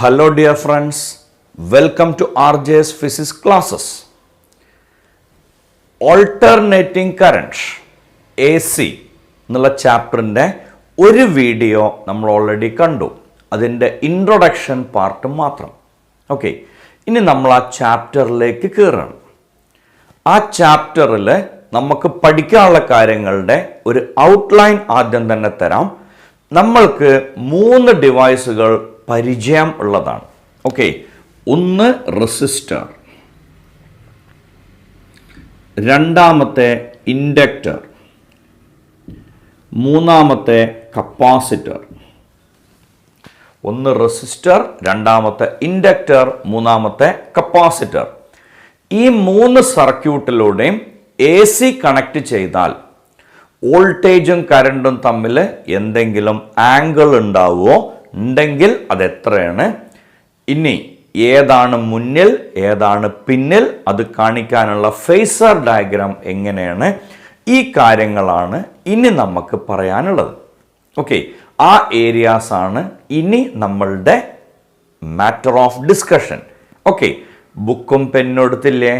Hello dear friends, welcome to RJ's Physics classes. Alternating current AC എന്നുള്ള ചാപ്റ്ററിൻ്റെ ഒരു video നമ്മൾ ഓൾറെഡി കണ്ടു. അതിൻ്റെ ഇൻട്രൊഡക്ഷൻ പാർട്ട് മാത്രം. ഓക്കെ, ഇനി നമ്മൾ ആ ചാപ്റ്ററിലേക്ക് കയറണം. ആ ചാപ്റ്ററിൽ നമുക്ക് പഠിക്കാനുള്ള കാര്യങ്ങളുടെ ഒരു ഔട്ട്ലൈൻ ആദ്യം തന്നെ തരാം. നമ്മൾക്ക് 3 ഡിവൈസുകൾ പരിചയം ഉള്ളതാണ്. ഓക്കെ, ഒന്ന് റെസിസ്റ്റർ, രണ്ടാമത്തെ ഇൻഡക്ടർ, മൂന്നാമത്തെ കപ്പാസിറ്റർ. ഒന്ന് റെസിസ്റ്റർ, രണ്ടാമത്തെ ഇൻഡക്ടർ, മൂന്നാമത്തെ കപ്പാസിറ്റർ. ഈ 3 സർക്യൂട്ടിലൂടെയും AC കണക്ട് ചെയ്താൽ വോൾട്ടേജും കറണ്ടും തമ്മിൽ എന്തെങ്കിലും ആംഗിൾ ഉണ്ടാവുമോ? ഉണ്ടെങ്കിൽ അതെത്രയാണ്? ഇനി ഏതാണ് മുന്നിൽ ഏതാണ് പിന്നിൽ, അത് കാണിക്കാനുള്ള ഫേസർ ഡയഗ്രാം എങ്ങനെയാണ്? ഈ കാര്യങ്ങളാണ് ഇനി നമുക്ക് പറയാനുള്ളത്. ഓക്കെ, ആ ഏരിയാസ് ആണ് ഇനി നമ്മളുടെ മാറ്റർ ഓഫ് ഡിസ്കഷൻ. ഓക്കെ, ബുക്കും പെന്നും എടുത്തില്ലേ?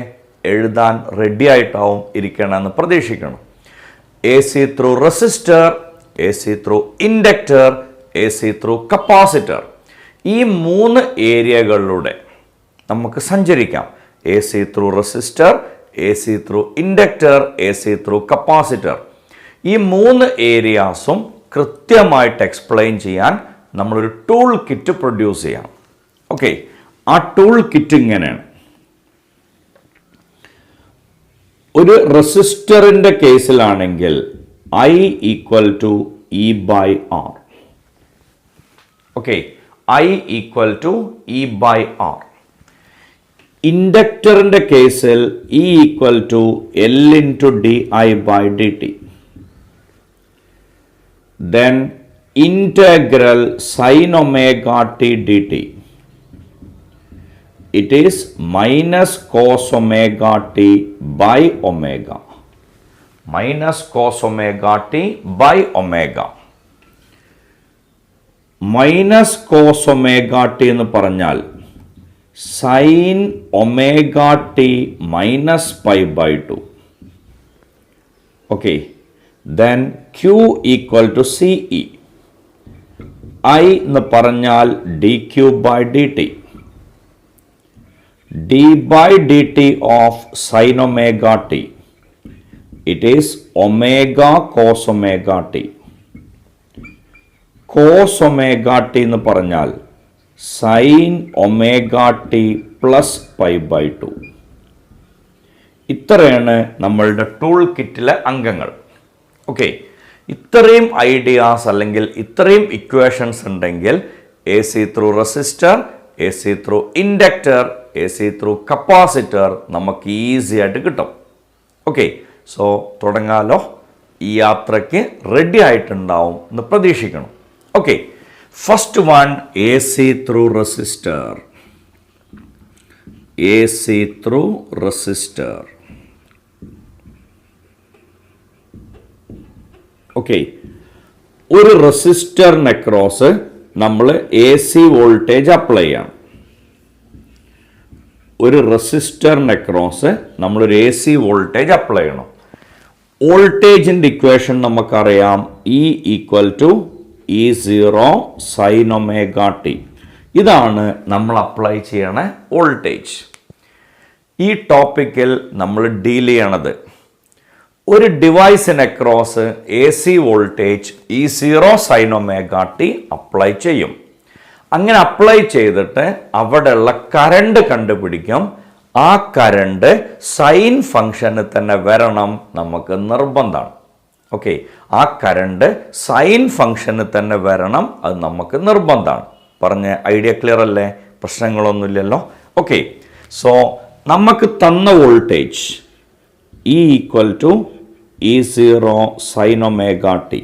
എഴുതാൻ റെഡി ആയിട്ടാവും ഇരിക്കണമെന്ന് പ്രതീക്ഷിക്കണം. AC through resistor, AC through inductor, AC through capacitor. ഈ 3 ഏരിയകളിലൂടെ നമുക്ക് സഞ്ചരിക്കാം. AC through resistor, AC through inductor, AC through capacitor. ഈ 3 ഏരിയാസും കൃത്യമായിട്ട് എക്സ്പ്ലെയിൻ ചെയ്യാൻ നമ്മളൊരു ടൂൾ കിറ്റ് പ്രൊഡ്യൂസ് ചെയ്യാം. ഓക്കെ, ആ ടൂൾ കിറ്റ് ഇങ്ങനെയാണ്. ഒരു റെസിസ്റ്ററിൻ്റെ കേസിലാണെങ്കിൽ I equal to E by R. Okay, I equal to E by R. ഇൻഡക്ടറിൻ്റെ കേസിൽ E equal to L into DI by DT. Then integral sin omega t dt. It is minus cos omega t by omega. Minus cos omega t by omega. Minus cos omega T എന്ന് പറഞ്ഞാൽ sine omega T minus pi by 2. Okay, then Q equal to C E. I എന്ന് പറഞ്ഞാൽ D Q by D T. D by D T of sine omega T. It is omega cos omega T. Cos omega T എന്ന് പറഞ്ഞാൽ sine omega T plus pi by 2. ഇത്രയാണ് നമ്മളുടെ tool കിറ്റിലെ അംഗങ്ങൾ. Okay, ഇത്രയും ideas അല്ലെങ്കിൽ ഇത്രയും equations ഉണ്ടെങ്കിൽ AC through resistor, AC through inductor, AC through capacitor നമുക്ക് ഈസി ആയിട്ട് കിട്ടും. ഓക്കെ, സോ തുടങ്ങാലോ. ഈ യാത്രയ്ക്ക് റെഡി ആയിട്ടുണ്ടാവും എന്ന് പ്രതീക്ഷിക്കണം. Okay, first one AC through resistor. AC through resistor. Okay, ഒരു റെസിസ്റ്ററിന് അക്രോസ് നമ്മൾ AC വോൾട്ടേജ് അപ്ലൈ ചെയ്യണം. ഒരു റെസിസ്റ്ററിന് അക്രോസ് നമ്മളൊരു AC വോൾട്ടേജ് അപ്ലൈ ചെയ്യണം. വോൾട്ടേജിൻ്റെ ഇക്വേഷൻ നമുക്കറിയാം. E equal to E0 sine omega T. ഇതാണ് നമ്മൾ അപ്ലൈ ചെയ്യണ വോൾട്ടേജ്. ഈ ടോപ്പിക്കിൽ നമ്മൾ ഡീൽ ചെയ്യണത് ഒരു ഡിവൈസിന് across AC voltage E0 sine omega t apply ചെയ്യും. അങ്ങനെ അപ്ലൈ ചെയ്തിട്ട് അവിടെയുള്ള കറണ്ട് കണ്ടുപിടിക്കും. ആ കറണ്ട് സൈൻ ഫംഗ്ഷന് തന്നെ വരണം നമുക്ക് നിർബന്ധമാണ്. ഓക്കെ, ആ കറണ്ട് സൈൻ ഫംഗ്ഷന് തന്നെ വരണം, അത് നമുക്ക് നിർബന്ധമാണ്. പറഞ്ഞ ഐഡിയ ക്ലിയർ അല്ലേ? പ്രശ്നങ്ങളൊന്നുമില്ലല്ലോ. ഓക്കെ, സോ നമുക്ക് തന്ന voltage E equal to E0 sine omega T.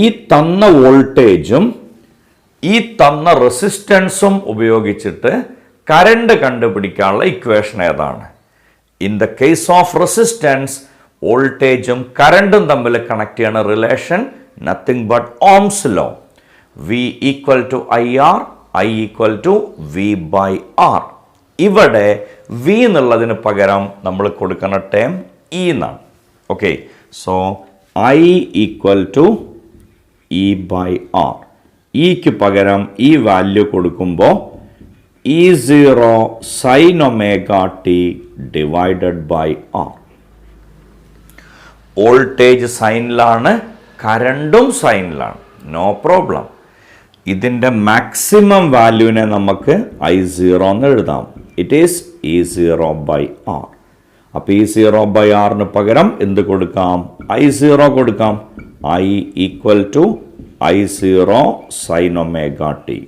ഈ തന്ന വോൾട്ടേജും ഈ തന്ന റെസിസ്റ്റൻസും ഉപയോഗിച്ചിട്ട് കറണ്ട് കണ്ടുപിടിക്കാനുള്ള ഇക്വേഷൻ ഏതാണ്? In the case of resistance, വോൾട്ടേജും കറണ്ടും തമ്മിൽ കണക്ട് ചെയ്യുന്ന relation nothing but Ohm's law. V equal to IR I equal to V by R. ഇവിടെ V എന്നുള്ളതിന് പകരം നമ്മൾ കൊടുക്കുന്ന ടേം E എന്നാണ്. Okay, so I equal to E by R. ഇക്ക് പകരം ഈ വാല്യൂ കൊടുക്കുമ്പോൾ E0 sin omega t divided by R. Voltage സൈനിലാണ്, കറണ്ടും സൈനിലാണ്, നോ പ്രോബ്ലം. ഇതിൻ്റെ മാക്സിമം വാല്യൂവിനെ നമുക്ക് I0 എന്ന് എഴുതാം. It is E0 by R. അപ്പോൾ E0 by Rന് പകരം എന്ത് കൊടുക്കാം? I0 കൊടുക്കാം. I equal to I0 sin omega t.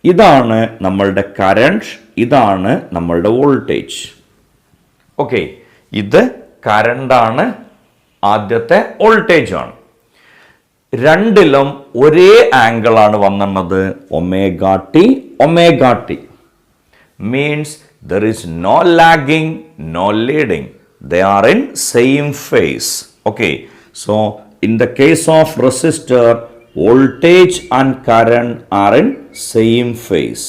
ഇതാണ് നമ്മളുടെ കറണ്ട്, ഇതാണ് നമ്മളുടെ വോൾട്ടേജ്. ഓക്കെ, ഇത് കറണ്ടാണ്, ആദ്യത്തെ വോൾട്ടേജാണ്. രണ്ടിലും ഒരേ ആംഗിളാണ് വന്നത്. Omega T means there is no lagging, no leading. They are in same phase. Okay, so in the case of resistor, voltage and current are in same phase,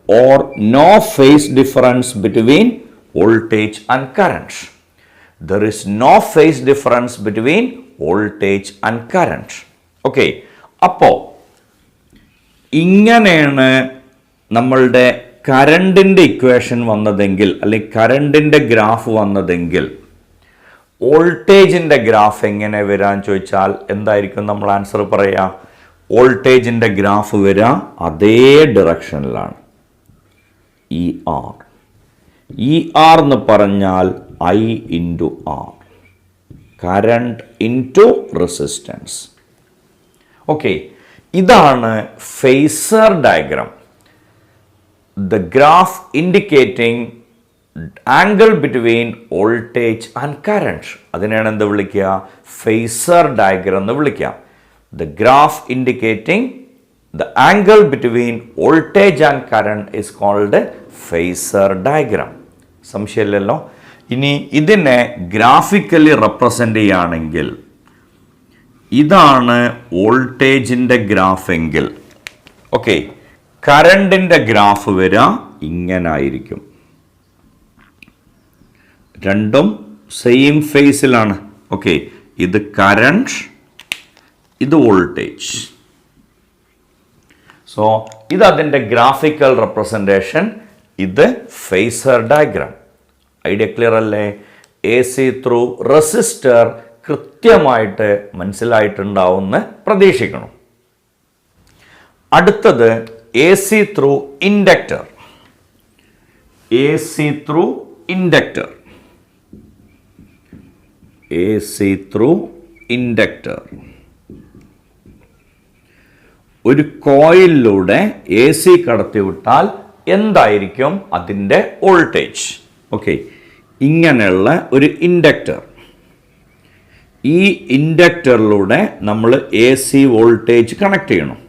or no phase difference between voltage and current. There is no phase difference between voltage and current. Okay, അപ്പോൾ ഇങ്ങനെയാണ് നമ്മളുടെ കറണ്ടിൻ്റെ equation വന്നതെങ്കിൽ, അല്ലെങ്കിൽ കറണ്ടിൻ്റെ graph വന്നതെങ്കിൽ, വോൾട്ടേജിൻ്റെ graph എങ്ങനെ വരാൻ ചോദിച്ചാൽ എന്തായിരിക്കും നമ്മൾ answer പറയുക? വോൾട്ടേജിൻ്റെ ഗ്രാഫ് വരിക അതേ ഡിറക്ഷനിലാണ്, ഇ ആർ എന്ന് പറഞ്ഞാൽ I into R, current into resistance. Okay, ഇതാണ് phasor diagram. The graph indicating angle between voltage and current. അതിനെയാണ് എന്ത് വിളിക്കുക? ഫേസർ ഡയഗ്രാം എന്ന് വിളിക്കാം. The graph indicating the angle between voltage and current is called phasor diagram. സംശയമില്ലല്ലോ. ഇനി ഇതിനെ graphically represent ചെയ്യുകയാണെങ്കിൽ, ഇതാണ് വോൾട്ടേജിൻ്റെ ഗ്രാഫ് എങ്കിൽ, ഓക്കെ, കറണ്ടിൻ്റെ ഗ്രാഫ് വരിക ഇങ്ങനായിരിക്കും. രണ്ടും സെയിം ഫേസിലാണ്. ഓക്കെ, ഇത് കറണ്ട്, ഇത് വോൾട്ടേജ്. സോ ഇത് അതിൻ്റെ ഗ്രാഫിക്കൽ റെപ്രസെൻറ്റേഷൻ, ഇത് ഫേസർ ഡയഗ്രാം. ഐഡിയ ക്ലിയർ അല്ലേ? എ സി ത്രൂ റെസിസ്റ്റർ കൃത്യമായിട്ട് മനസ്സിലായിട്ടുണ്ടാവുമെന്ന് പ്രതീക്ഷിക്കണം. അടുത്തത് A C through inductor. A C through inductor, AC through inductor. ഒരു കോയിലിലൂടെ AC കടത്തിവിട്ടാൽ എന്തായിരിക്കും അതിൻ്റെ വോൾട്ടേജ്? ഓക്കെ, ഇങ്ങനെയുള്ള ഒരു ഇൻഡക്ടർ. ഈ ഇൻഡക്ടറിലൂടെ നമ്മൾ AC വോൾട്ടേജ് കണക്ട് ചെയ്യണം.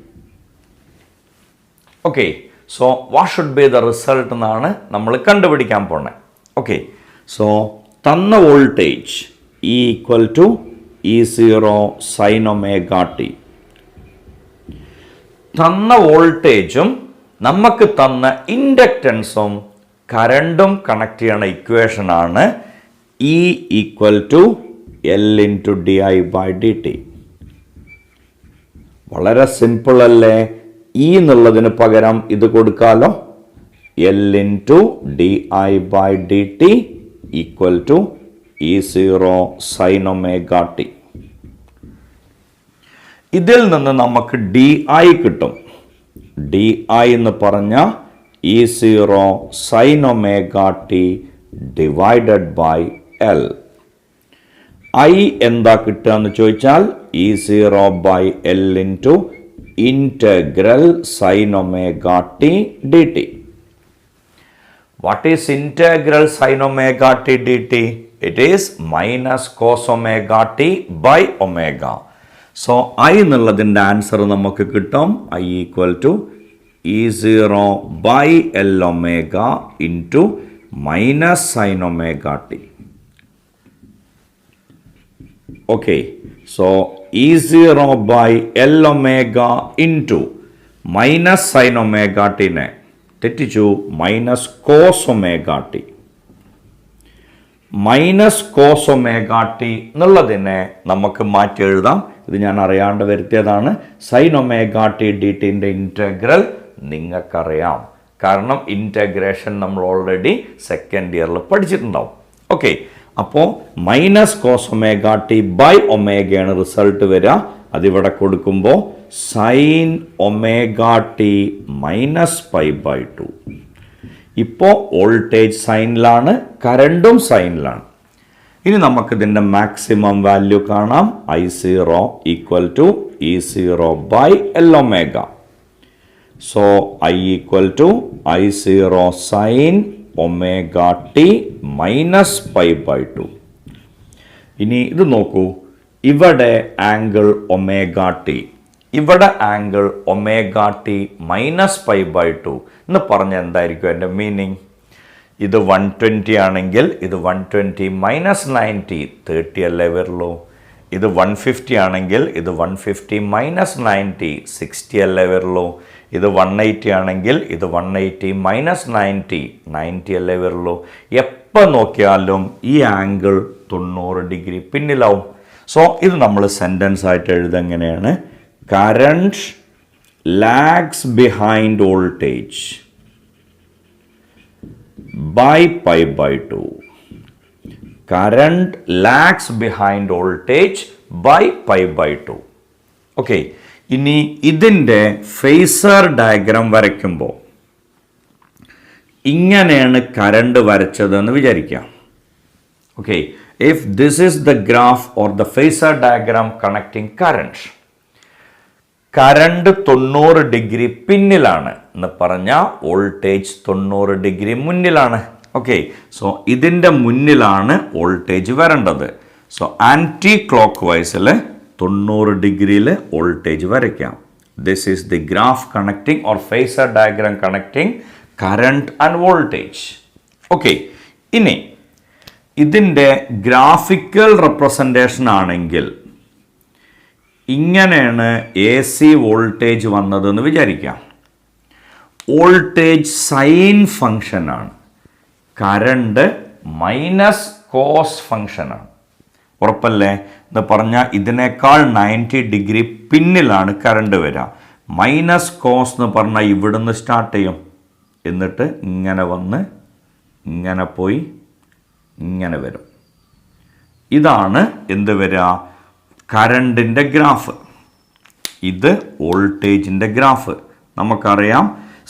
Okay, so what should be the result എന്നാണ് നമ്മൾ കണ്ടുപിടിക്കാൻ പോണേ. ഓക്കെ, സോ തന്ന voltage E equal to E0 sin omega t. തന്ന വോൾട്ടേജും നമുക്ക് തന്ന ഇൻഡക്റ്റൻസും കറണ്ടും കണക്ട് ചെയ്യണ ഇക്വേഷനാണ് E equal to L into di by dt. വളരെ സിമ്പിൾ അല്ലേ? E എന്നുള്ളതിന് പകരം ഇത് കൊടുക്കാലോ. L into di by dt equal to E0 sin omega t. ഇതിൽ നിന്ന് നമുക്ക് di കിട്ടും. di എന്ന് പറഞ്ഞ E0 sin omega t divided by L. I എന്താ കിട്ടുക എന്ന് ചോദിച്ചാൽ E0 by L into integral sin omega t dt. What is integral sin omega t dt? It is minus cos omega t by omega. So I എന്നുള്ളതിൻ്റെ answer നമുക്ക് കിട്ടും I equal to E0 by L omega into minus sin omega t. Okay, so E0 by L omega into minus sine omega ടിനെ തെറ്റിച്ചു, minus cos omega T. Minus cos omega t എന്നുള്ളതിനെ നമുക്ക് മാറ്റി എഴുതാം. ഇത് ഞാൻ അറിയാണ്ട് വരുത്തിയതാണ്. സൈൻ ഒമേഗ ടി ഡി ടിൻ്റെ ഇൻറ്റഗ്രൽ നിങ്ങൾക്കറിയാം, കാരണം ഇൻറ്റഗ്രേഷൻ നമ്മൾ ഓൾറെഡി സെക്കൻഡ് ഇയറിൽ പഠിച്ചിട്ടുണ്ടാവും. ഓക്കെ, അപ്പോൾ minus cos omega t by ഒമേഗയാണ് റിസൾട്ട് വരിക. അതിവിടെ കൊടുക്കുമ്പോൾ sine omega T minus pi by 2. ഇപ്പോൾ വോൾട്ടേജ് സൈനിലാണ്, കറണ്ടും സൈനിലാണ്. ഇനി നമുക്കിതിൻ്റെ മാക്സിമം വാല്യൂ കാണാം. I0 equal to E0 by L omega. So I equal to I0 sine omega T minus pi by 2. ഇനി ഇത് നോക്കൂ, ഇവിടെ ആംഗിൾ ഒമേഗ ടി, ഇവിടെ angle omega T minus pi by 2 എന്ന് പറഞ്ഞാൽ എന്തായിരിക്കും എൻ്റെ മീനിങ്? ഇത് 120 ആണെങ്കിൽ ഇത് 120 മൈനസ് 90 30 അല്ലേ വരുള്ളൂ. ഇത് 150 ആണെങ്കിൽ ഇത് 150 മൈനസ് 90 60 അല്ലേ വരുള്ളൂ. ഇത് 180 ആണെങ്കിൽ ഇത് 180 മൈനസ് 90 അല്ലേ വരുള്ളൂ. എപ്പോൾ നോക്കിയാലും ഈ ആംഗിൾ 90 ഡിഗ്രി പിന്നിലാവും. സോ ഇത് നമ്മൾ സെൻറ്റൻസ് ആയിട്ട് എഴുതെങ്ങനെയാണ്? Current lags behind voltage by pi by 2. Current lags behind voltage by pi by 2. Okay, ഇനി ഇതിൻ്റെ ഫേസർ ഡയഗ്രാം വരയ്ക്കുമ്പോൾ ഇങ്ങനെയാണ് കറണ്ട് വരച്ചതെന്ന് വിചാരിക്കാം. Okay, if this is the graph or the phasor diagram connecting current, current 90 degree പിന്നിലാണ് എന്ന് പറഞ്ഞാൽ voltage 90 degree മുന്നിലാണ്. Okay, so ഇതിൻ്റെ മുന്നിലാണ് വോൾട്ടേജ് വരേണ്ടത്. സോ ആൻറ്റി ക്ലോക്ക് വൈസിൽ 90 ഡിഗ്രിയിൽ വോൾട്ടേജ് വരയ്ക്കാം. This is the graph connecting or phasor diagram connecting current and voltage. Okay, ഇനി ഇതിൻ്റെ ഗ്രാഫിക്കൽ റെപ്രസെൻറ്റേഷൻ ആണെങ്കിൽ ഇങ്ങനെയാണ് എ സി വോൾട്ടേജ് വന്നതെന്ന് വിചാരിക്കാം. വോൾട്ടേജ് സൈൻ ഫങ്ഷനാണ്, കറണ്ട് മൈനസ് കോസ് ഫങ്ഷനാണ്. ഉറപ്പല്ലേ? എന്ന് പറഞ്ഞാൽ ഇതിനേക്കാൾ 90 ഡിഗ്രി പിന്നിലാണ് കറണ്ട് വരിക. മൈനസ് കോസ് എന്ന് പറഞ്ഞാൽ ഇവിടുന്ന് സ്റ്റാർട്ട് ചെയ്യും, എന്നിട്ട് ഇങ്ങനെ വന്ന് ഇങ്ങനെ പോയി ഇങ്ങനെ വരും. ഇതാണ് എന്ത് വരിക? കറണ്ടിൻ്റെ ഗ്രാഫ്. ഇത് വോൾട്ടേജിൻ്റെ ഗ്രാഫ്. നമുക്കറിയാം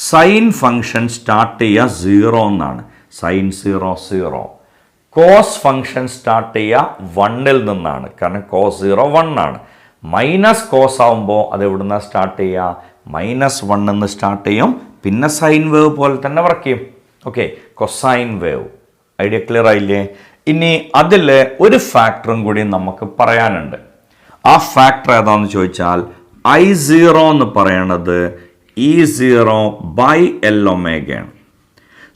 സൈൻ ഫങ്ഷൻ സ്റ്റാർട്ട് ചെയ്യുക 0 എന്നാണ്, സൈൻ 0 0. കോസ് ഫങ്ഷൻ സ്റ്റാർട്ട് ചെയ്യുക 1ൽ നിന്നാണ്, കാരണം കോസ് 0 1 ആണ്. മൈനസ് കോസ് ആവുമ്പോൾ അത് എവിടുന്ന സ്റ്റാർട്ട് ചെയ്യുക? -1 എന്ന് സ്റ്റാർട്ട് ചെയ്യും, പിന്നെ സൈൻ വേവ് പോലെ തന്നെ വർക്ക് ചെയ്യും. Okay, cosine wave. Idea clear ആയില്ലേ? ഇനി അതിൽ ഒരു ഫാക്ടറും കൂടി നമുക്ക് പറയാനുണ്ട്. ആ ഫാക്ടർ ഏതാണെന്ന് ചോദിച്ചാൽ I0 എന്ന് പറയണത് E0 ബൈ L ഒമേഗയാണ്.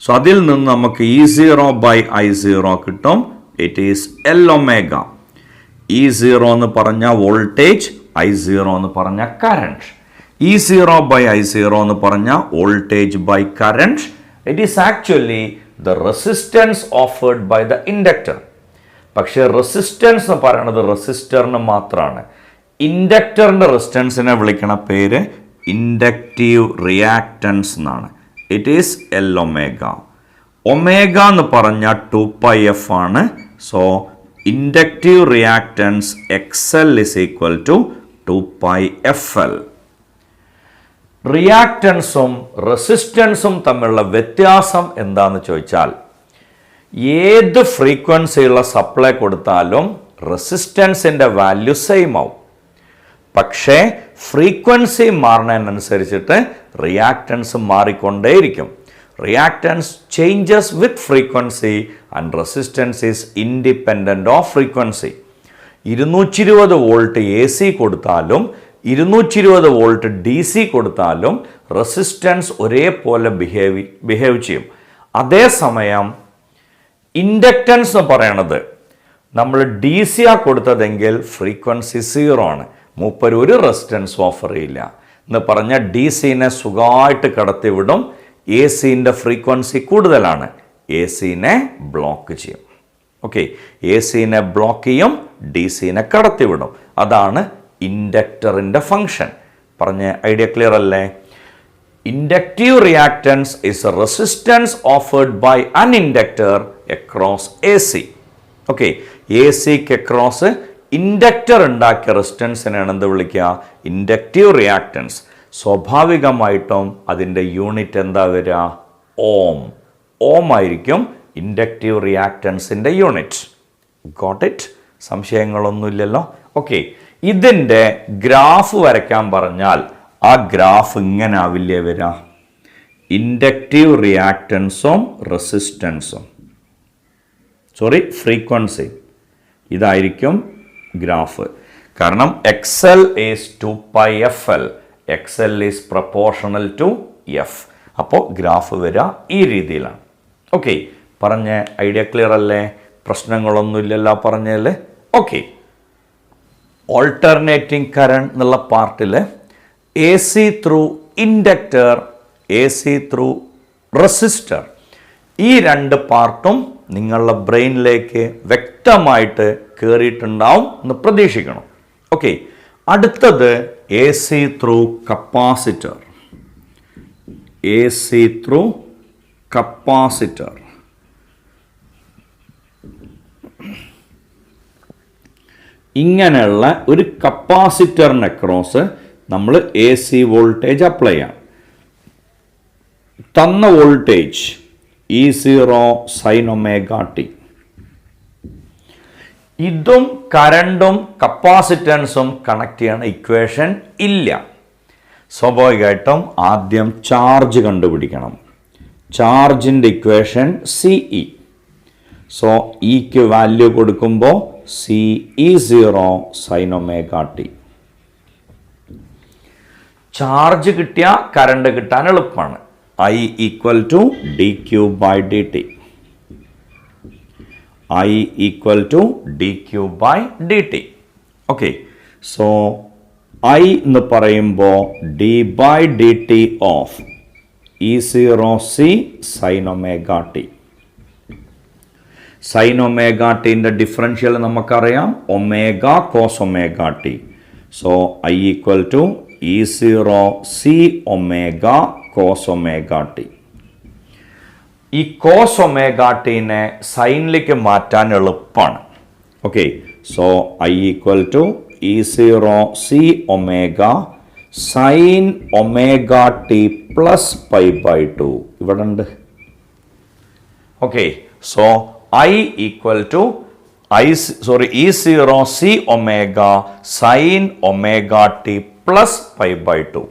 സോ അതിൽ നിന്ന് നമുക്ക് E0 ബൈ I0 കിട്ടും. It is L omega. E0 എന്ന് പറഞ്ഞ വോൾട്ടേജ്, I0 എന്ന് പറഞ്ഞ കറണ്ട്. E0 ബൈ I0 എന്ന് പറഞ്ഞ voltage by current. It is actually the resistance offered by the inductor. പക്ഷേ റെസിസ്റ്റൻസ് എന്ന് പറയുന്നത് റെസിസ്റ്ററിന് മാത്രമാണ്. ഇൻഡക്ടറിൻ്റെ റെസിസ്റ്റൻസിനെ വിളിക്കണ പേര് ഇൻഡക്റ്റീവ് റിയാക്റ്റൻസ് എന്നാണ്. It is L omega. Omega എന്ന് പറഞ്ഞാൽ 2πf ആണ്. So inductive reactance XL is equal to 2πfL. റിയാക്റ്റൻസും റെസിസ്റ്റൻസും തമ്മിലുള്ള വ്യത്യാസം എന്താണെന്ന് ചോദിച്ചാൽ, ഏത് ഫ്രീക്വൻസിയുള്ള സപ്ലൈ കൊടുത്താലും റെസിസ്റ്റൻസിൻ്റെ വാല്യൂ സെയിം ആവും. പക്ഷേ ഫ്രീക്വൻസി മാറുന്നതിനനുസരിച്ചിട്ട് റിയാക്റ്റൻസ് മാറിക്കൊണ്ടേയിരിക്കും. Reactance changes with frequency and resistance is independent of frequency. 220 volt AC കൊടുത്താലും 220 വോൾട്ട് DC കൊടുത്താലും റെസിസ്റ്റൻസ് ഒരേപോലെ ബിഹേവ് ചെയ്യും. അതേസമയം ഇൻഡക്റ്റൻസ് എന്ന് പറയണത് നമ്മൾ DC കൊടുത്തതെങ്കിൽ ഫ്രീക്വൻസി 0 ആണ്. മൂപ്പര് ഒരു റെസിസ്റ്റൻസ് ഓഫർ ചെയ്യില്ല. എന്ന് പറഞ്ഞാൽ ഡി സിനെ സുഖമായിട്ട് കടത്തിവിടും. എ സിൻ്റെ ഫ്രീക്വൻസി കൂടുതലാണ്, എ സിനെ ബ്ലോക്ക് ചെയ്യും. ഓക്കെ, എ സിനെ ബ്ലോക്ക് ചെയ്യും, ഡി സിനെ കടത്തിവിടും. അതാണ് ഇൻഡക്ടറിൻ്റെ ഫങ്ഷൻ. പറഞ്ഞ ഐഡിയ ക്ലിയർ അല്ലേ? Inductive reactance is a resistance offered by an inductor across A C. Okay, A സിക്ക് അക്രോസ് ഇൻഡക്ടർ ഉണ്ടാക്കിയ റെസിസ്റ്റൻസിനാണ് എന്ത് വിളിക്കുക? ഇൻഡക്റ്റീവ് റിയാക്ടൻസ്. സ്വാഭാവികമായിട്ടും അതിൻ്റെ യൂണിറ്റ് എന്താ വരിക? ഓം. ഓം ആയിരിക്കും ഇൻഡക്റ്റീവ് റിയാക്ടൻസിൻ്റെ യൂണിറ്റ്. Got it? സംശയങ്ങളൊന്നുമില്ലല്ലോ. ഓക്കെ, ഇതിൻ്റെ ഗ്രാഫ് വരയ്ക്കാൻ പറഞ്ഞാൽ ആ ഗ്രാഫ് ഇങ്ങനെ ആവില്ലേ വരിക? ഇൻഡക്റ്റീവ് റിയാക്ടൻസും റെസിസ്റ്റൻസും, ഫ്രീക്വൻസി, ഇതായിരിക്കും ഗ്രാഫ്. കാരണം XL is 2πfL, XL is proportional to F. അപ്പോൾ ഗ്രാഫ് വരിക ഈ രീതിയിലാണ്. ഓക്കെ, പറഞ്ഞ ഐഡിയ ക്ലിയർ അല്ലേ? പ്രശ്നങ്ങളൊന്നുമില്ലല്ലോ പറഞ്ഞതിൽ? ഓക്കെ, ഓൾട്ടർനേറ്റിംഗ് കറണ്ട് എന്നുള്ള പാർട്ടിൽ A C through inductor, A C through resistor, ഈ രണ്ട് പാർട്ടും നിങ്ങളുടെ ബ്രെയിനിലേക്ക് വ്യക്തമായിട്ട് കയറിയിട്ടുണ്ടാവും എന്ന് പ്രതീക്ഷിക്കണം. ഓക്കെ, അടുത്തത് A C through capacitor. A C through capacitor. ഇങ്ങനെയുള്ള ഒരു കപ്പാസിറ്ററിന് അക്രോസ് നമ്മൾ എ സി വോൾട്ടേജ് അപ്ലൈ ചെയ്യാം. തന്ന voltage E0 sin omega t. ഇതും കറണ്ടും കപ്പാസിറ്റൻസും കണക്ട് ചെയ്യണ ഇക്വേഷൻ ഇല്ല. സ്വാഭാവികമായിട്ടും ആദ്യം ചാർജ് കണ്ടുപിടിക്കണം. ചാർജിൻ്റെ ഇക്വേഷൻ CE. സോ ഇക്ക് വാല്യൂ കൊടുക്കുമ്പോൾ CE0 sin omega t. Charge കിട്ടിയ കറണ്ട് കിട്ടാൻ എളുപ്പമാണ്. I equal to dq by dt. I equal to dq by dt. Okay, so I എന്ന് പറയുമ്പോൾ d by dt of E0c sin omega t. Sin omega t-ൻ്റെ differential നമുക്കറിയാം, omega cos omega t. So I equal to E0c omega cos omega T. ഈ cos omega ടീനെ സൈനിലേക്ക് മാറ്റാൻ എളുപ്പമാണ്. Okay, so I equal to E0c omega sine omega T plus pi by 2 ഇവിടെ ഉണ്ട്. Okay, so I equal to E0c omega sine omega T plus pi by 2.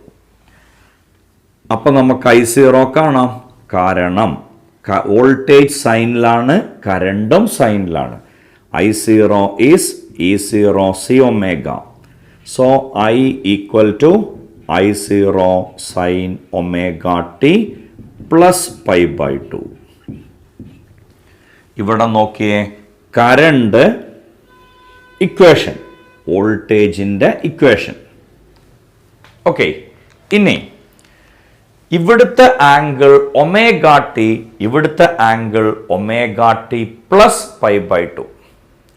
അപ്പം നമുക്ക് I0 കാണാം, കാരണം വോൾട്ടേജ് സൈനിലാണ്, കറണ്ടും സൈനിലാണ്. I0 is E0c omega. So I equal to I0 sine omega T plus pi by 2. ഇവിടെ നോക്കിയേ, കറണ്ട് ഇക്വേഷൻ, വോൾട്ടേജിൻ്റെ ഇക്വേഷൻ. ഓക്കെ, ഇനി ഇവിടുത്തെ ആംഗിൾ ഒമേഗ ടി, ഇവിടുത്തെ angle omega T plus pi by 2.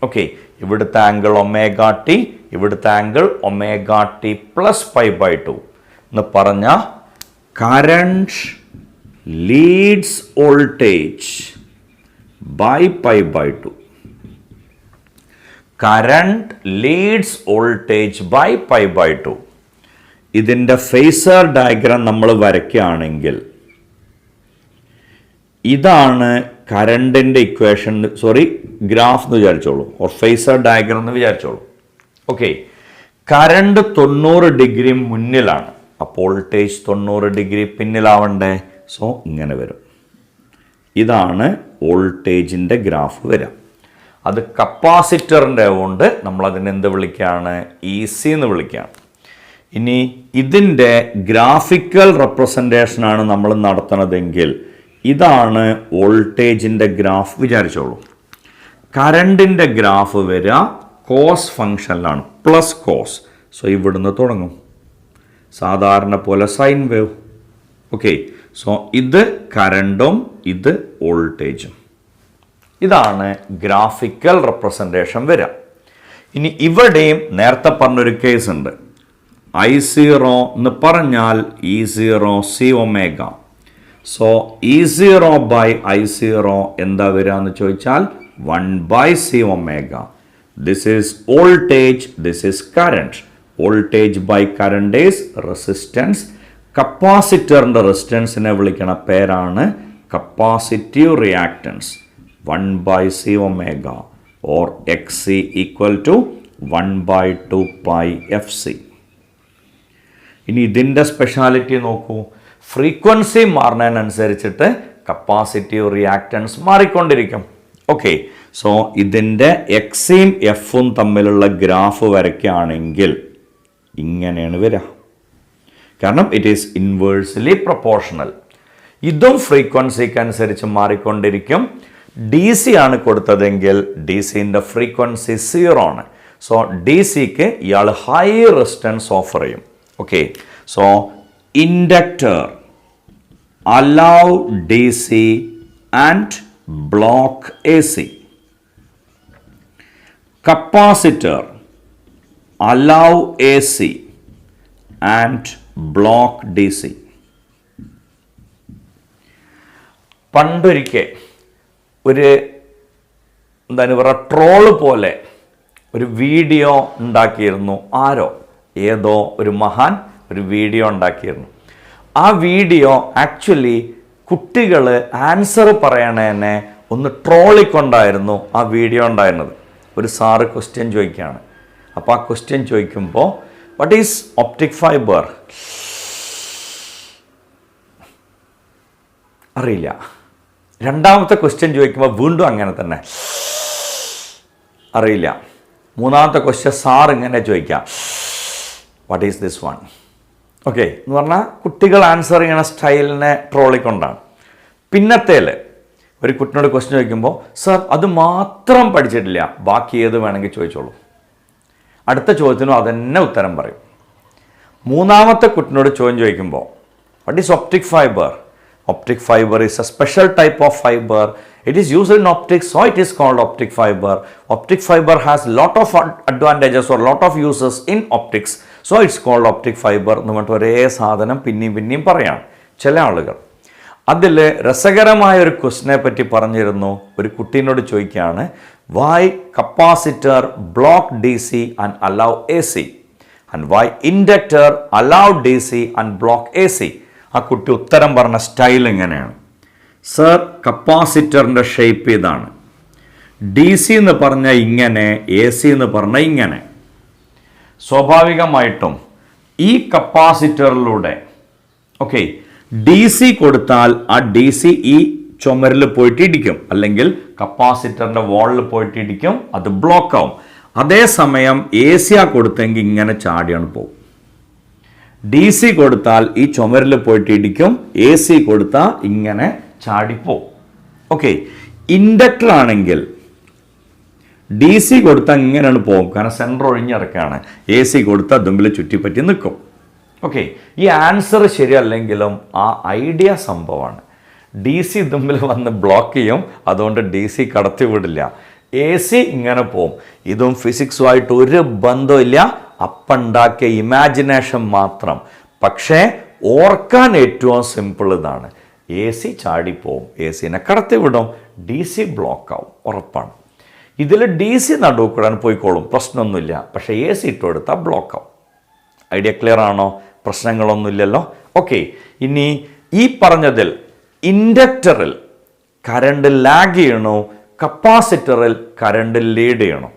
Okay, ഇവിടുത്തെ ആംഗിൾ ഒമേഗ ടി, ഇവിടുത്തെ angle omega T plus pi by 2 എന്ന് പറഞ്ഞാൽ current leads voltage by pi by 2. Current leads voltage by pi by 2. ഇതിൻ്റെ phasor diagram നമ്മൾ വരയ്ക്കുകയാണെങ്കിൽ ഇതാണ് കറണ്ടിൻ്റെ equation, graph എന്ന് വിചാരിച്ചോളൂ, or phasor diagram എന്ന് വിചാരിച്ചോളൂ. ഓക്കെ, കറണ്ട് 90 ഡിഗ്രി മുന്നിലാണ്, അപ്പോൾ വോൾട്ടേജ് 90 ഡിഗ്രി പിന്നിലാവണ്ടേ? സോ ഇങ്ങനെ വരും. ഇതാണ് വോൾട്ടേജിൻ്റെ ഗ്രാഫ് വരിക. അത് കപ്പാസിറ്ററിൻ്റെ കൊണ്ട് നമ്മളതിനെന്ത് വിളിക്കുകയാണ്? EC എന്ന് വിളിക്കുകയാണ്. ഇനി ഇതിൻ്റെ ഗ്രാഫിക്കൽ റെപ്രസെൻറ്റേഷനാണ് നമ്മൾ നടത്തുന്നതെങ്കിൽ ഇതാണ് വോൾട്ടേജിൻ്റെ ഗ്രാഫ് വിചാരിച്ചോളൂ. കറണ്ടിൻ്റെ ഗ്രാഫ് വരിക കോസ് ഫങ്ഷനിലാണ്, പ്ലസ് കോസ്. സോ ഇവിടുന്ന് തുടങ്ങും. സാധാരണ പോലെ സൈൻ വേവ്. ഓക്കെ, സോ ഇത് കറണ്ടും ഇത് വോൾട്ടേജും. ഇതാണ് ഗ്രാഫിക്കൽ റെപ്രസെൻറ്റേഷൻ വരിക. ഇനി ഇവിടെയും നേരത്തെ പറഞ്ഞൊരു കേസ് ഉണ്ട്. I0 എന്ന് പറഞ്ഞാൽ E0 C omega. So E0 by I0 എന്താ വരിക എന്ന് ചോദിച്ചാൽ 1/C omega. This is voltage, this is current. Voltage by current is resistance. കപ്പാസിറ്ററിൻ്റെ റെസിസ്റ്റൻസിനെ വിളിക്കണ പേരാണ് capacitive reactance. 1/C omega or XC equal to 1/2 pi FC. ഇനി ഇതിൻ്റെ സ്പെഷ്യാലിറ്റി നോക്കൂ. ഫ്രീക്വൻസി മാറുന്നതിനനുസരിച്ചിട്ട് കപ്പാസിറ്റീവ് റിയാക്റ്റൻസ് മാറിക്കൊണ്ടിരിക്കും. ഓക്കെ, സോ ഇതിൻ്റെ എക്സിയും എഫും തമ്മിലുള്ള ഗ്രാഫ് വരയ്ക്കുകയാണെങ്കിൽ ഇങ്ങനെയാണ് വരിക. കാരണം ഇറ്റ് ഈസ് ഇൻവേഴ്സ്ലി പ്രൊപ്പോർഷണൽ. ഇതും ഫ്രീക്വൻസിക്ക് അനുസരിച്ച് മാറിക്കൊണ്ടിരിക്കും. ഡി സി ആണ് കൊടുത്തതെങ്കിൽ ഡി സിൻ്റെ ഫ്രീക്വൻസി 0 ആണ്. സോ ഡി സിക്ക് ഇയാൾ ഹൈ റെസിസ്റ്റൻസ് ഓഫർ ചെയ്യും. Okay, so inductor allow DC and block AC. Capacitor allow AC and block DC. പണ്ടൊരിക്കൽ ഒരു എന്താണ് പറയുക, ട്രോള് പോലെ ഒരു വീഡിയോ ഉണ്ടാക്കിയിരുന്നു. ഏതോ ഒരു മഹാൻ ഒരു വീഡിയോ ഉണ്ടാക്കിയിരുന്നു. ആ വീഡിയോ ആക്ച്വലി കുട്ടികൾ ആൻസർ പറയണേനെ ഒന്ന് ട്രോളിക്കൊണ്ടായിരുന്നു ആ വീഡിയോ ഉണ്ടായിരുന്നത്. ഒരു സാറ് ക്വസ്റ്റ്യൻ ചോദിക്കുകയാണ്. അപ്പോൾ ആ ക്വസ്റ്റ്യൻ ചോദിക്കുമ്പോൾ വാട്ട് ഈസ് ഒപ്റ്റിക് ഫൈബർ, അറിയില്ല. രണ്ടാമത്തെ ക്വസ്റ്റ്യൻ ചോദിക്കുമ്പോൾ വീണ്ടും അങ്ങനെ തന്നെ അറിയില്ല. മൂന്നാമത്തെ ക്വസ്റ്റ്യൻ സാർ ഇങ്ങനെ ചോദിക്കാം, what is this one. Okay എന്ന് പറഞ്ഞാൽ കുട്ടികൾ ആൻസർ ചെയ്യണ സ്റ്റൈലിനെ ട്രോളിക്കൊണ്ടാണ്. പിന്നത്തേൽ ഒരു കുട്ടിനോട് ക്വസ്റ്റ്യൻ ചോദിക്കുമ്പോൾ സർ അത് മാത്രം പഠിച്ചിട്ടില്ല, ബാക്കി ഏത് വേണമെങ്കിൽ ചോദിച്ചോളൂ. അടുത്ത ചോദ്യത്തിനും അതന്നെ ഉത്തരം പറയും. മൂന്നാമത്തെ കുട്ടിനോട് ചോദ്യം ചോദിക്കുമ്പോൾ what is optic fibre. Optic fiber is a special type of fiber. It is used in optics, so it is called optic fiber. Optic fiber has lot of advantages or lot of uses in optics, so it's called optic fiber. എന്ന് പറഞ്ഞിട്ട് ഒരേ സാധനം പിന്നെയും പറയാം ചില ആളുകൾ. അതിൽ രസകരമായ ഒരു ക്വസ്റ്റിനെ പറ്റി പറഞ്ഞിരുന്നു. ഒരു കുട്ടീനോട് ചോദിക്കുകയാണ്, why capacitor block DC and allow AC and why inductor allow DC and block AC. ആ കുട്ടി ഉത്തരം പറഞ്ഞ സ്റ്റൈൽ എങ്ങനെയാണ്, സർ കപ്പാസിറ്ററിൻ്റെ ഷേപ്പ് ഇതാണ്, ഡി സി എന്ന് പറഞ്ഞാൽ ഇങ്ങനെ, എ സി എന്ന് പറഞ്ഞാൽ ഇങ്ങനെ. സ്വാഭാവികമായിട്ടും ഈ കപ്പാസിറ്ററിലൂടെ ഓക്കെ ഡി സി കൊടുത്താൽ ആ ഡി സി ഈ ചുമരിൽ പോയിട്ട് ഇടിക്കും, അല്ലെങ്കിൽ കപ്പാസിറ്ററിൻ്റെ വാളിൽ പോയിട്ട് ഇടിക്കും, അത് ബ്ലോക്ക് ആവും. അതേസമയം എ സി ആ കൊടുത്തെങ്കിൽ ഇങ്ങനെ ചാടിയാണ് പോകും. ഡി സി കൊടുത്താൽ ഈ ചുമരിൽ പോയിട്ട് ഇടിക്കും, എ സി കൊടുത്താൽ ഇങ്ങനെ ചാടിപ്പോവും. ഓക്കെ, ഇൻഡക്ടർ ആണെങ്കിൽ ഡി സി കൊടുത്താൽ ഇങ്ങനെയാണ് പോകും, കാരണം സെൻറ്റർ ഒഴിഞ്ഞിറക്കാണ്. എ സി കൊടുത്താൽ ദുമ്പിൽ ചുറ്റിപ്പറ്റി നിൽക്കും. ഓക്കെ, ഈ ആൻസർ ശരിയല്ലെങ്കിലും ആ ഐഡിയ സംഭവമാണ്. ഡി സി ദുമ്പിൽ വന്ന് ബ്ലോക്ക് ചെയ്യും, അതുകൊണ്ട് ഡി സി കടത്തി വിടില്ല. എ സി ഇങ്ങനെ പോവും. ഇതും ഫിസിക്സുമായിട്ട് ഒരു ബന്ധമില്ല, അപ്പുണ്ടാക്കിയ ഇമാജിനേഷൻ മാത്രം. പക്ഷേ ഓർക്കാൻ ഏറ്റവും സിമ്പിൾ ഇതാണ്, എ സി ചാടിപ്പോവും, എ സിനെ കടത്തി വിടും, ഡി സി ബ്ലോക്ക് ആവും, ഉറപ്പാണ്. ഇതിൽ ഡി സി നടുവിൽക്കൂടാൻ പോയിക്കോളും, പ്രശ്നമൊന്നുമില്ല. പക്ഷേ എ സി ഇട്ട് കൊടുത്താൽ ബ്ലോക്ക് ആവും. ഐഡിയ ക്ലിയർ ആണോ? പ്രശ്നങ്ങളൊന്നുമില്ലല്ലോ. ഓക്കെ, ഇനി ഈ പറഞ്ഞതിൽ ഇൻഡക്ടറിൽ കറണ്ട് ലാഗ് ചെയ്യണോ, കപ്പാസിറ്ററിൽ കറണ്ട് ലീഡ് ചെയ്യണോ?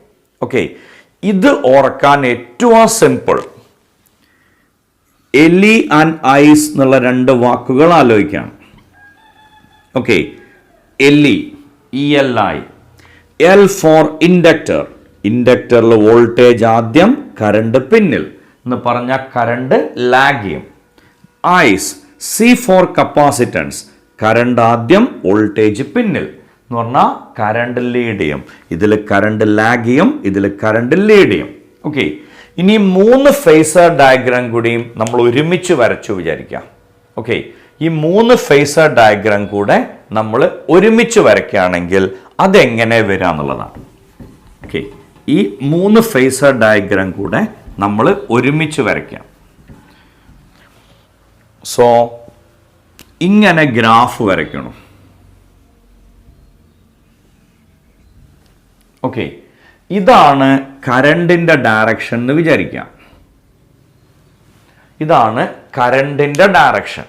ഓക്കെ, ഇത് ഓർക്കാൻ ഏറ്റവും സിമ്പിൾ എലി ആൻഡ് ഐസ് എന്നുള്ള രണ്ട് വാക്കുകൾ ആലോചിക്കാം. Okay, ELI ELI, L for inductor. ഇൻഡക്ടറിൽ വോൾട്ടേജ് ആദ്യം, കറണ്ട് പിന്നിൽ എന്ന് പറഞ്ഞാൽ കറണ്ട് ലാഗ് ചെയ്യും. ICE, C for capacitance. Current ആദ്യം, വോൾട്ടേജ് പിന്നിൽ എന്ന് പറഞ്ഞാൽ കറണ്ട് ലീഡ് ചെയ്യും. ഇതിൽ കറണ്ട് ലാഗ് ചെയ്യും, ഇതിൽ കറണ്ട് ലീഡ് ചെയ്യും. ഓക്കെ, ഇനി 3 ഫേസർ ഡയഗ്രാം കൂടിയും നമ്മൾ ഒരുമിച്ച് വരച്ചു വിചാരിക്കാം. ഓക്കെ, ഈ 3 ഫേസർ ഡയഗ്രാം കൂടെ നമ്മൾ ഒരുമിച്ച് വരയ്ക്കുകയാണെങ്കിൽ അതെങ്ങനെ വരിക എന്നുള്ളതാണ്. ഓക്കെ, ഈ 3 ഫേസർ ഡയഗ്രാം കൂടെ നമ്മൾ ഒരുമിച്ച് വരയ്ക്കാം. സോ ഇങ്ങനെ ഗ്രാഫ് വരയ്ക്കണം. ഓക്കെ, ഇതാണ് കറണ്ടിൻ്റെ ഡയറക്ഷൻ എന്ന് വിചാരിക്കാം. ഇതാണ് കറണ്ടിൻ്റെ ഡയറക്ഷൻ.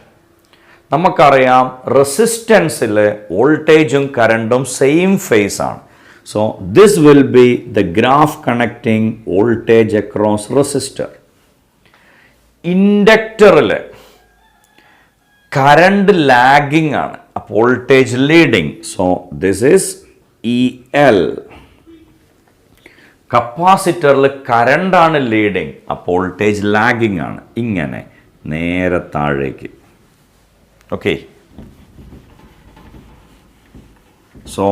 നമുക്കറിയാം റെസിസ്റ്റൻസിൽ വോൾട്ടേജും കറണ്ടും സെയിം ഫേസ് ആണ്. So this will be the graph connecting voltage across resistor. ഇൻഡക്ടറിൽ കറണ്ട് ലാഗിങ് ആണ്, അപ്പോൾ voltage leading. So this is EL. കപ്പാസിറ്ററിൽ കറണ്ടാണ് ലീഡിങ്, അപ്പോൾ വോൾട്ടേജ് ലാഗിങ് ആണ്. ഇങ്ങനെ നേരെ താഴേക്ക്. ഓക്കെ, സോ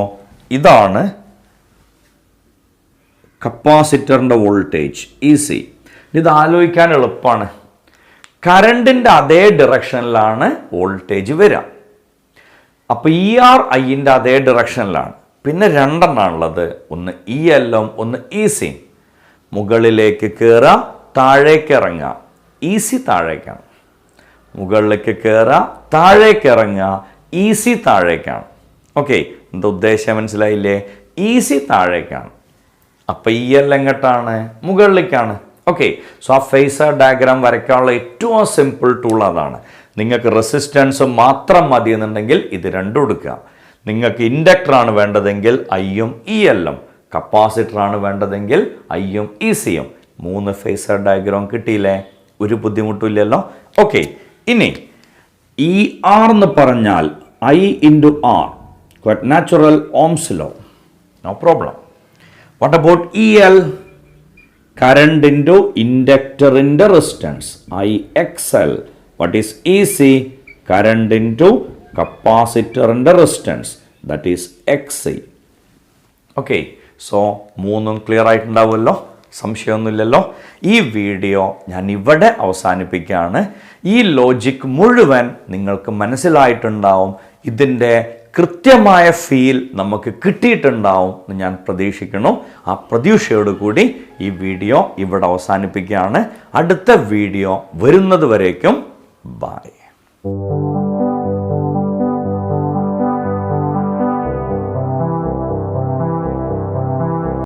ഇതാണ് കപ്പാസിറ്ററിൻ്റെ വോൾട്ടേജ് EC. ഇത് ആലോചിക്കാൻ എളുപ്പമാണ്. കറണ്ടിൻ്റെ അതേ ഡിറക്ഷനിലാണ് വോൾട്ടേജ് വരിക. അപ്പോൾ ER Iൻ്റെ അതേ ഡിറക്ഷനിലാണ്. പിന്നെ രണ്ടെണ്ണമാണുള്ളത്, ഒന്ന് ELഉം ഒന്ന് ECയും. മുകളിലേക്ക് കയറുക, താഴേക്ക് ഇറങ്ങുക. EC താഴേക്കാണ്. മുകളിലേക്ക് കയറുക, താഴേക്ക് ഇറങ്ങുക. EC താഴേക്കാണ്. ഓക്കെ, എന്താ ഉദ്ദേശം മനസ്സിലായില്ലേ? EC താഴേക്കാണ്. അപ്പോൾ EL എങ്ങോട്ടാണ്? മുകളിലേക്കാണ്. ഓക്കെ, സോ ആ ഫേസർ ഡയഗ്രാം വരയ്ക്കാനുള്ള ഏറ്റവും സിമ്പിൾ ടൂൾ അതാണ്. നിങ്ങൾക്ക് റെസിസ്റ്റൻസ് മാത്രം മതി എന്നുണ്ടെങ്കിൽ ഇത് രണ്ടും എടുക്കുക. നിങ്ങൾക്ക് ഇൻഡക്ടറാണ് വേണ്ടതെങ്കിൽ Iയും ELഉം, കപ്പാസിറ്ററാണ് വേണ്ടതെങ്കിൽ Iയും ECയും. 3 ഫേസർ ഡയഗ്രാം കിട്ടിയില്ലേ? ഒരു ബുദ്ധിമുട്ടില്ലല്ലോ. ഓക്കെ, ഇനി ER എന്ന് പറഞ്ഞാൽ I into R, quite natural Ohm's law, no problem. What about EL? Current into inductor into resistance, IXL. What is EC? Current into capacitor into resistance, that is XC. Okay, so 3 clear ആയിട്ടുണ്ടാവുമല്ലോ, സംശയമൊന്നുമില്ലല്ലോ. ഈ video ഞാൻ ഇവിടെ അവസാനിപ്പിക്കുകയാണ്. ഈ logic മുഴുവൻ നിങ്ങൾക്ക് മനസ്സിലായിട്ടുണ്ടാവും. ഇതിൻ്റെ കൃത്യമായ ഫീൽ നമുക്ക് കിട്ടിയിട്ടുണ്ടാവും എന്ന് ഞാൻ പ്രതീക്ഷിക്കുന്നു. ആ പ്രതീക്ഷയോടുകൂടി ഈ വീഡിയോ ഇവിടെ അവസാനിപ്പിക്കുകയാണ്. അടുത്ത വീഡിയോ വരുന്നത് വരേക്കും ബൈ.